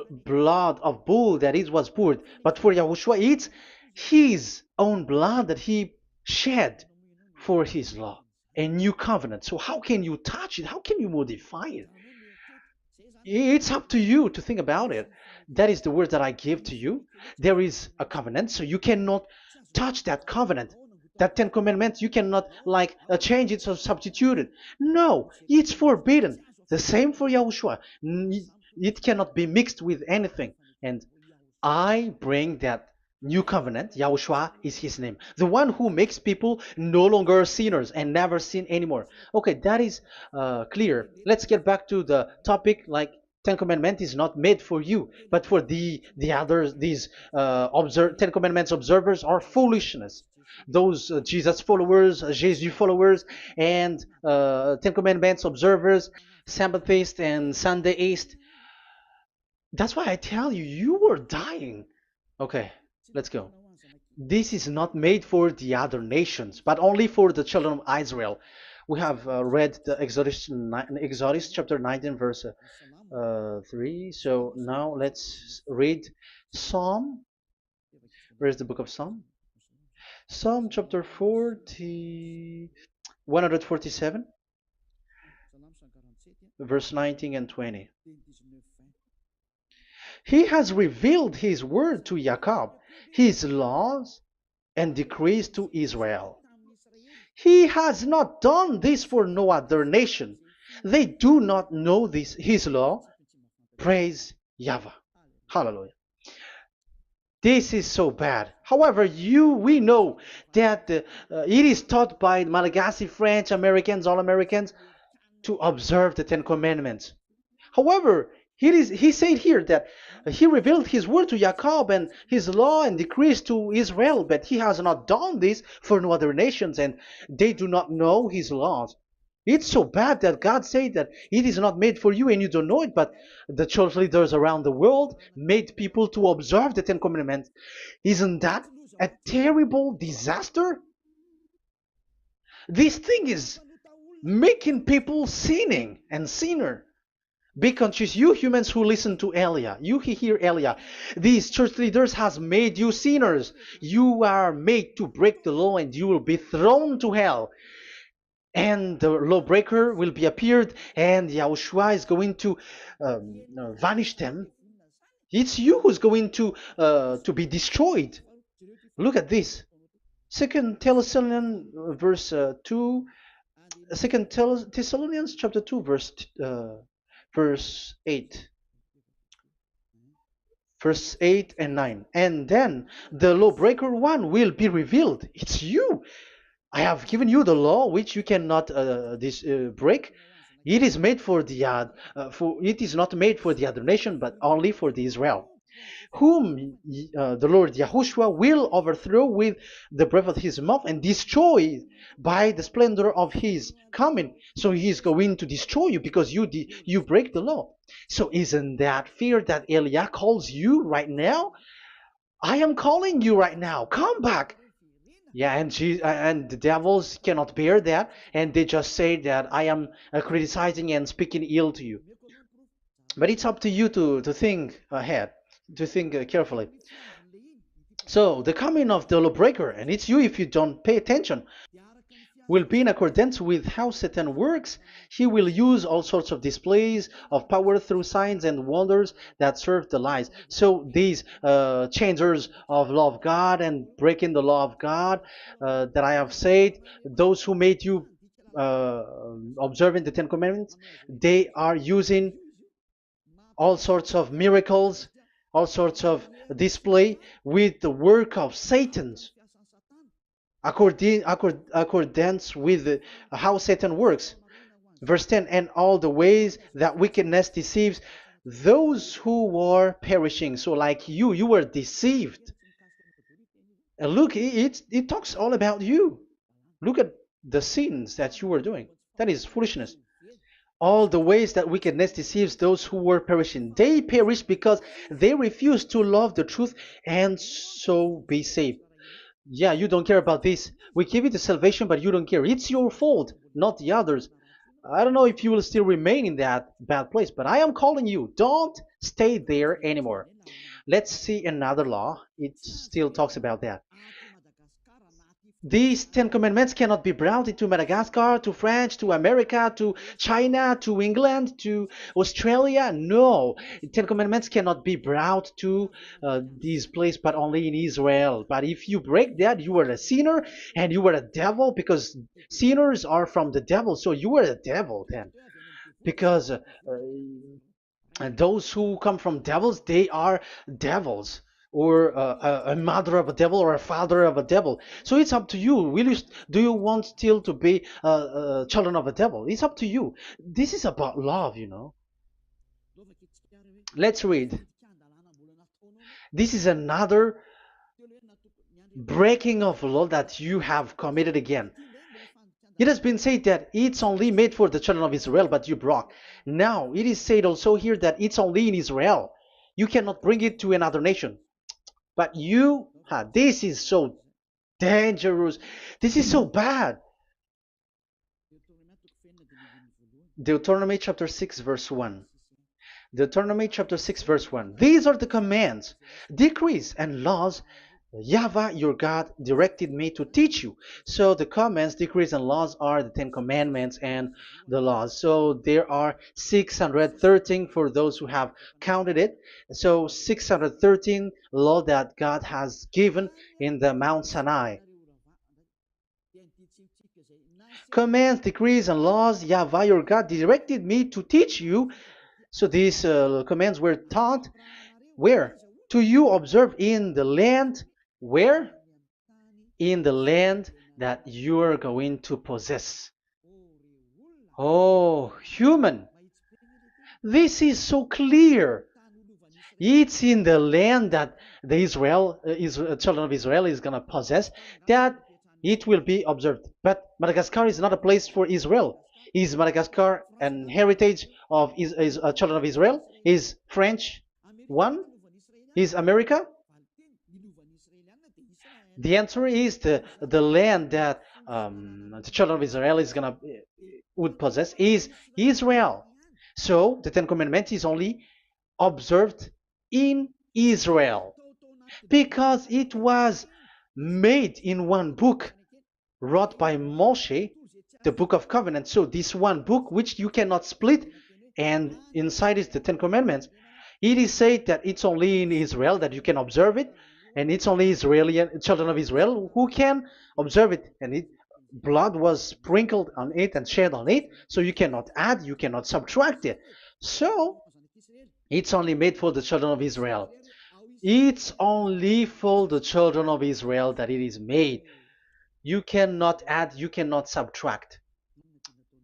blood of bull that it was poured. But for Yahushua, it's his own blood that he shed for his law, a new covenant. So how can you touch it? How can you modify it? It's up to you to think about it. That is the word that I give to you. There is a covenant, so you cannot touch that covenant. That Ten Commandments, you cannot like change it or substitute it. No, it's forbidden. The same for Yahushua. It cannot be mixed with anything. And I bring that new covenant. Yahushua is his name. The one who makes people no longer sinners and never sin anymore. Okay, that is clear. Let's get back to the topic. Like Ten Commandment is not made for you, but for the others. These Ten Commandments observers are foolishness. Those Jesus followers, Jesus followers, and Ten Commandments observers, Sabbathists and Sundayist. That's why I tell you, you were dying. Okay, let's go. This is not made for the other nations, but only for the children of Israel. We have read the Exodus chapter 19, verse 3. So now let's read Psalm. Where's the book of Psalm? Psalm chapter 40, 147, verse 19 and 20. He has revealed his word to Jacob, his laws and decrees to Israel. He has not done this for no other nation. They do not know this his law. Praise YAHVAH. Hallelujah. This is so bad. However, we know that it is taught by Malagasy, French, Americans, all Americans to observe the Ten Commandments. However, he said here that he revealed his word to Jacob and his law and decrees to Israel, but he has not done this for no other nations, and they do not know his laws. It's so bad that God said that it is not made for you and you don't know it, but the church leaders around the world made people to observe the Ten Commandments. Isn't that a terrible disaster? This thing is making people sinning and sinner. Be conscious, you humans who listen to Elia, you hear Elia. These church leaders has made you sinners. You are made to break the law and you will be thrown to hell. And the lawbreaker will be appeared and Yahushua is going to vanish them. It's you who's going to be destroyed. Look at this. Second Thessalonians verse 2. Second Thessalonians chapter 2 verse 8. Verse 8 and 9. And then the lawbreaker one will be revealed. It's you. I have given you the law which you cannot break. It is made for the it is not made for the other nation, but only for the Israel, whom the Lord Yahushua will overthrow with the breath of his mouth and destroy by the splendor of his coming. So he is going to destroy you because you break the law. So isn't that fear that Elia calls you right now? I am calling you right now. Come back. Yeah, and the devils cannot bear that, and they just say that I am criticizing and speaking ill to you. But it's up to you to think ahead, to think carefully. So the coming of the lawbreaker, and it's you if you don't pay attention, will be in accordance with how Satan works. He will use all sorts of displays of power through signs and wonders that serve the lies. So these changers of law of God and breaking the law of God that I have said, those who made you observing the Ten Commandments, they are using all sorts of miracles, all sorts of display with the work of Satan's. Accordance with how Satan works. Verse 10, and all the ways that wickedness deceives those who were perishing. So like you were deceived. And look, it talks all about you. Look at the sins that you were doing. That is foolishness. All the ways that wickedness deceives those who were perishing. They perish because they refuse to love the truth and so be saved. Yeah, you don't care about this. We give you the salvation, but you don't care. It's your fault, not the others. I don't know if you will still remain in that bad place, but I am calling you. Don't stay there anymore. Let's see another law. It still talks about that. These Ten Commandments cannot be brought into Madagascar, to France, to America, to China, to England, to Australia. No, Ten Commandments cannot be brought to these places, but only in Israel. But if you break that, you are a sinner and you are a devil, because sinners are from the devil. So you are a devil then, because and those who come from devils, they are devils, or a mother of a devil, or a father of a devil. So it's up to you. Do you want still to be children of a devil? It's up to you. This is about love. Let's read. This is another breaking of law that you have committed again. It has been said that it's only made for the children of Israel, but you broke. Now, it is said also here that it's only in Israel. You cannot bring it to another nation. But this is so dangerous. This is so bad. Deuteronomy chapter 6, verse 1. Deuteronomy chapter 6, verse 1. These are the commands, decrees, and laws YAHVAH, your God, directed me to teach you. So the commands, decrees, and laws are the Ten Commandments and the laws. So there are 613 for those who have counted it. So 613 law that God has given in the Mount Sinai. Commands, decrees, and laws, YAHVAH, your God, directed me to teach you. So these commands were taught where? To you observe in the land. Where? In the land that you are going to possess. Oh, human. This is so clear. It's in the land that the children of Israel is going to possess, that it will be observed. But Madagascar is not a place for Israel. Is Madagascar an heritage of children of Israel? Is French one? Is America? The answer is the land that the children of Israel would possess is Israel. So the Ten Commandments is only observed in Israel, because it was made in one book wrote by Moshe, the Book of Covenant. So this one book, which you cannot split, and inside is the Ten Commandments. It is said that it's only in Israel that you can observe it, and it's only Israeli children of Israel who can observe it. And blood was sprinkled on it and shed on it, so you cannot add, you cannot subtract it. So it's only made for the children of Israel. It's only for the children of Israel that it is made. You cannot add, you cannot subtract.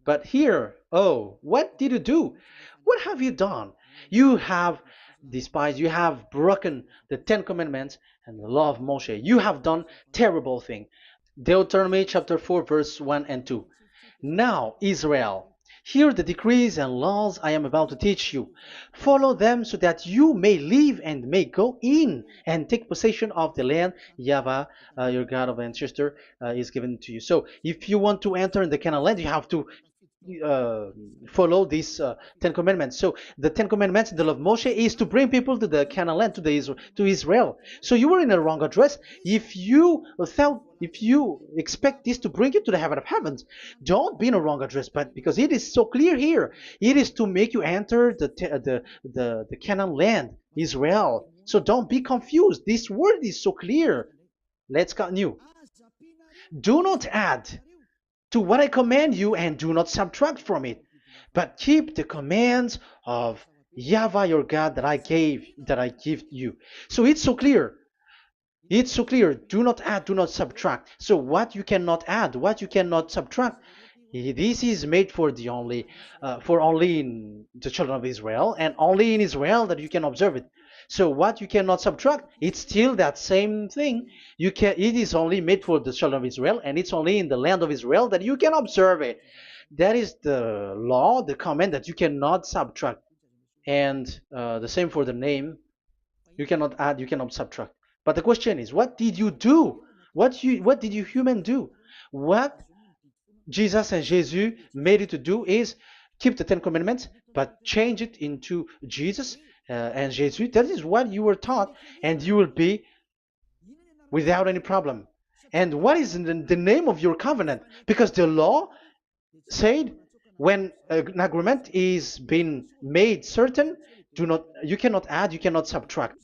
But here, oh, what did you do? What have you done? You have despised, you have broken the Ten Commandments and the law of Moshe. You have done terrible thing. Deuteronomy chapter 4, verse 1 and 2. Now, Israel, hear the decrees and laws I am about to teach you. Follow them so that you may live and may go in and take possession of the land YAHVAH, your God of ancestor, is given to you. So if you want to enter in the Canaan land, you have to follow these Ten Commandments. So the Ten Commandments, the law of Moshe, is to bring people to the Canaan land, to Israel. So you were in the wrong address. If you expect this to bring you to the heaven of heavens, don't be in a wrong address. But because it is so clear here, it is to make you enter the Canaan land, Israel. So don't be confused. This word is so clear. Let's continue. Do not add to what I command you, and do not subtract from it, but keep the commands of YAHVAH your God that I give you. So it's so clear. It's so clear. Do not add, do not subtract. So what you cannot add, what you cannot subtract, This is made for the only, for only in the children of Israel, and only in Israel that you can observe it. So what you cannot subtract, it's still that same thing. You can. It is only made for the children of Israel, and it's only in the land of Israel that you can observe it. That is the law, the command that you cannot subtract. And the same for the name. You cannot add, you cannot subtract. But the question is, what did you do? What did you human do? What Jesus and Jesus made it to do is keep the Ten Commandments, but change it into Jesus and Jesus. That is what you were taught, and you will be without any problem. And what is the name of your covenant? Because the law said when an agreement is being made certain, do not, you cannot add, you cannot subtract.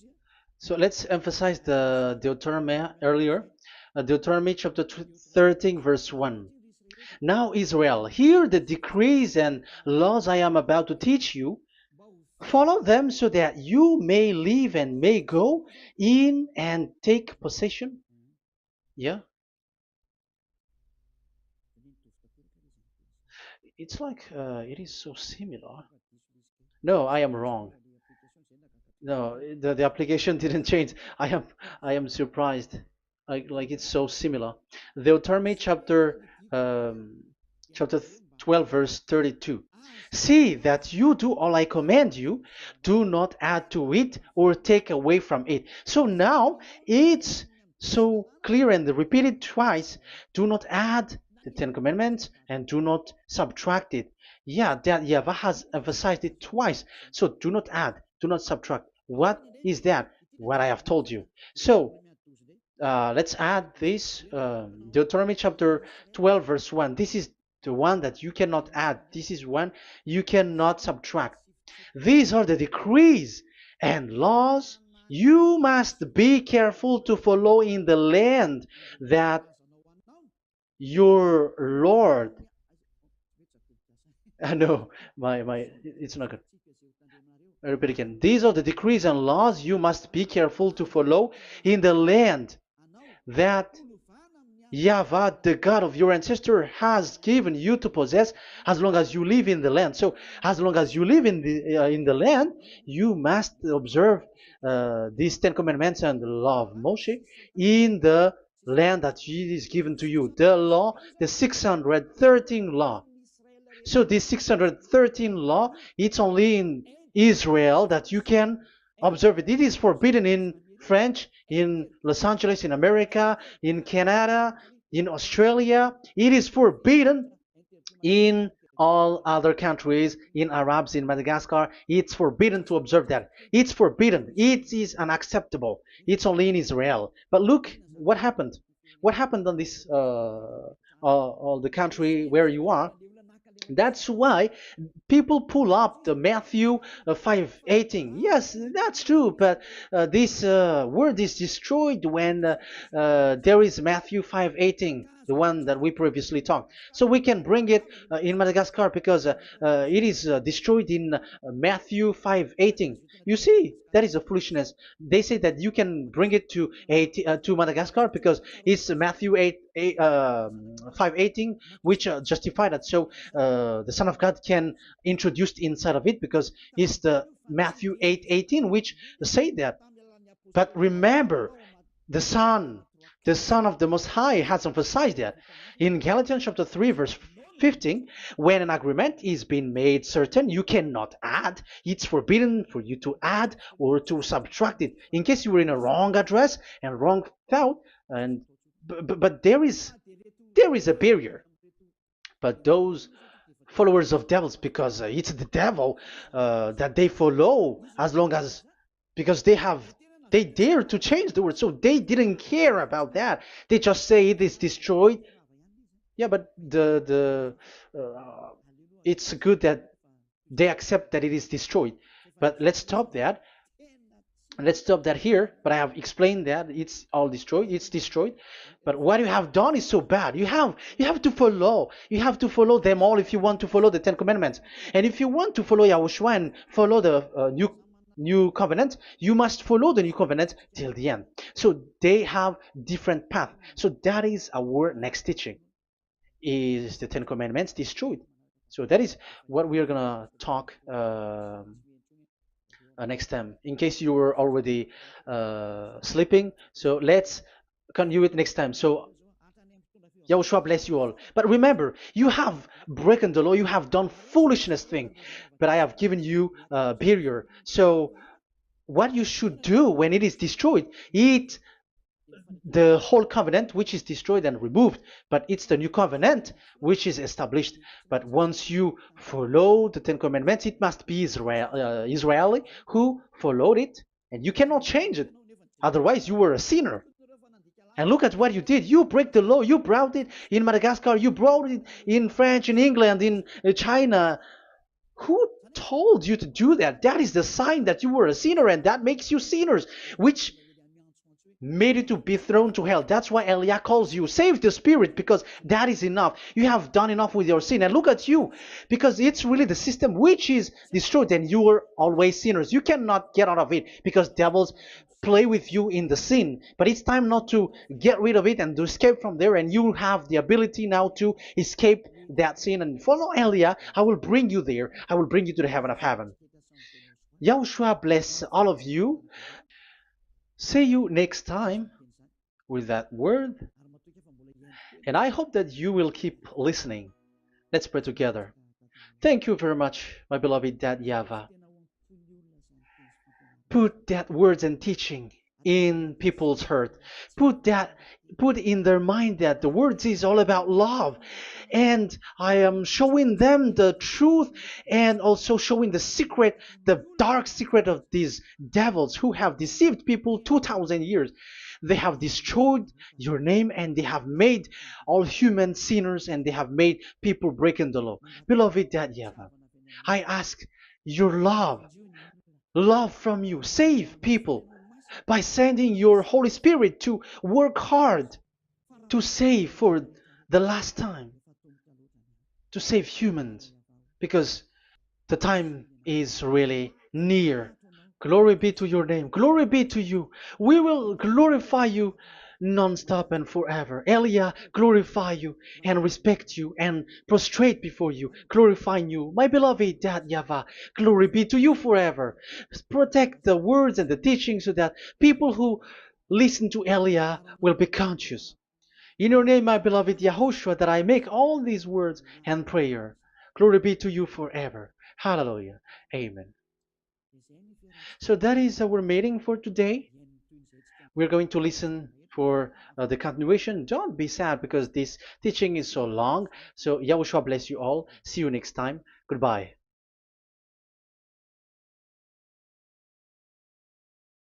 So let's emphasize the Deuteronomy earlier. Deuteronomy chapter 13, verse 1. Now, Israel, hear the decrees and laws I am about to teach you. Follow them so that you may live and may go in and take possession. Yeah, it's like it is so similar. No, I am wrong. No, the application didn't change. I am surprised. Like it's so similar. Deuteronomy um, chapter 12 verse 32. See that you do all I command you, do not add to it or take away from it. So now it's so clear and repeated twice. Do not add the Ten Commandments and do not subtract it. Yeah, that Yahweh has emphasized it twice. So do not add, do not subtract. What is that? What I have told you. So let's add this Deuteronomy chapter 12, verse 1. This is the one that you cannot add. This is one you cannot subtract. These are the decrees and laws you must be careful to follow in the land that your Lord. I know my it's not good. I repeat again. These are the decrees and laws you must be careful to follow in the land that Yahweh, the God of your ancestor, has given you to possess as long as you live in the land. So, as long as you live in the land, you must observe these Ten Commandments and the law of Moshe in the land that is given to you. The law, the 613 law. So this 613 law, it's only in Israel that you can observe it. It is forbidden in French, in Los Angeles, in America, in Canada, in Australia. It is forbidden in all other countries, in Arabs, in Madagascar. It's forbidden to observe that. It's forbidden. It is unacceptable. It's only in Israel. But look what happened. What happened on this, all the country where you are? That's why people pull up the Matthew 5:18. Yes, that's true, but this word is destroyed when there is Matthew 5:18, the one that we previously talked. So we can bring it in Madagascar because it is destroyed in Matthew 5:18. You see, that is a foolishness. They say that you can bring it to Madagascar because it's Matthew 5:18, which justify that. So the Son of God can introduce inside of it because it's the Matthew 8:18 which say that. But remember, the Son, the Son of the Most High has emphasized that in Galatians chapter 3 verse 15, when an agreement is being made certain, you cannot add. It's forbidden for you to add or to subtract it. In case you were in a wrong address and wrong thought, and but there is a barrier. But those followers of devils, because it's the devil that they follow, as long as because they dare to change the word, so they didn't care about that. They just say it is destroyed. Yeah, but it's good that they accept that it is destroyed. But let's stop that here. But I have explained that it's all destroyed. It's destroyed. But what you have done is so bad. You have to follow. You have to follow them all if you want to follow the Ten Commandments. And if you want to follow Yahushua and follow the new covenant, you must follow the new covenant till the end. So they have different path. So that is our next teaching. is the Ten Commandments destroyed. So that is what we are gonna talk next time. In case you were already sleeping, so let's continue it next time. So Yahushua bless you all. But remember, you have broken the law, you have done foolishness thing, but I have given you a barrier. So what you should do when it is destroyed, it the whole covenant which is destroyed and removed, but it's the new covenant which is established. But once you follow the Ten Commandments, it must be Israeli who followed it, and you cannot change it. Otherwise, you were a sinner. And look at what you did. You break the law. You brought it in Madagascar. You brought it in France, in England, in China. Who told you to do that? That is the sign that you were a sinner, and that makes you sinners, which made you to be thrown to hell. That's why Elia calls you. Save the spirit, because that is enough. You have done enough with your sin. And look at you, because it's really the system which is destroyed, and you were always sinners. You cannot get out of it, because devils play with you in the sin. But it's time not to get rid of it and to escape from there, and you have the ability now to escape that sin and follow Elia. I will bring you there. I will bring you to the heaven of heaven. Yahushua bless all of you. See you next time with that word. And I hope that you will keep listening. Let's pray together. Thank you very much, my beloved Dad YAHVAH. Put that words and teaching in people's heart. Put in their mind that the words is all about love. And I am showing them the truth, and also showing the secret, the dark secret of these devils who have deceived people 2,000 years. They have destroyed your name, and they have made all human sinners, and they have made people breaking the law. Beloved Dad YAHVAH, I ask your love from you. Save people by sending your Holy Spirit to work hard to save for the last time, to save humans, because the time is really near. Glory be to your name. Glory be to you. We will glorify you non-stop and forever. Elia, glorify you and respect you and prostrate before you, glorifying you. My beloved Dad YAHVAH, glory be to you forever. Protect the words and the teaching so that people who listen to Elia will be conscious. In your name, my beloved YAHOSHUAH, that I make all these words and prayer. Glory be to you forever. Hallelujah. Amen. So that is our meeting for today. We're going to listen for the continuation. Don't be sad because this teaching is so long. So Yahushua bless you all. See you next time. Goodbye.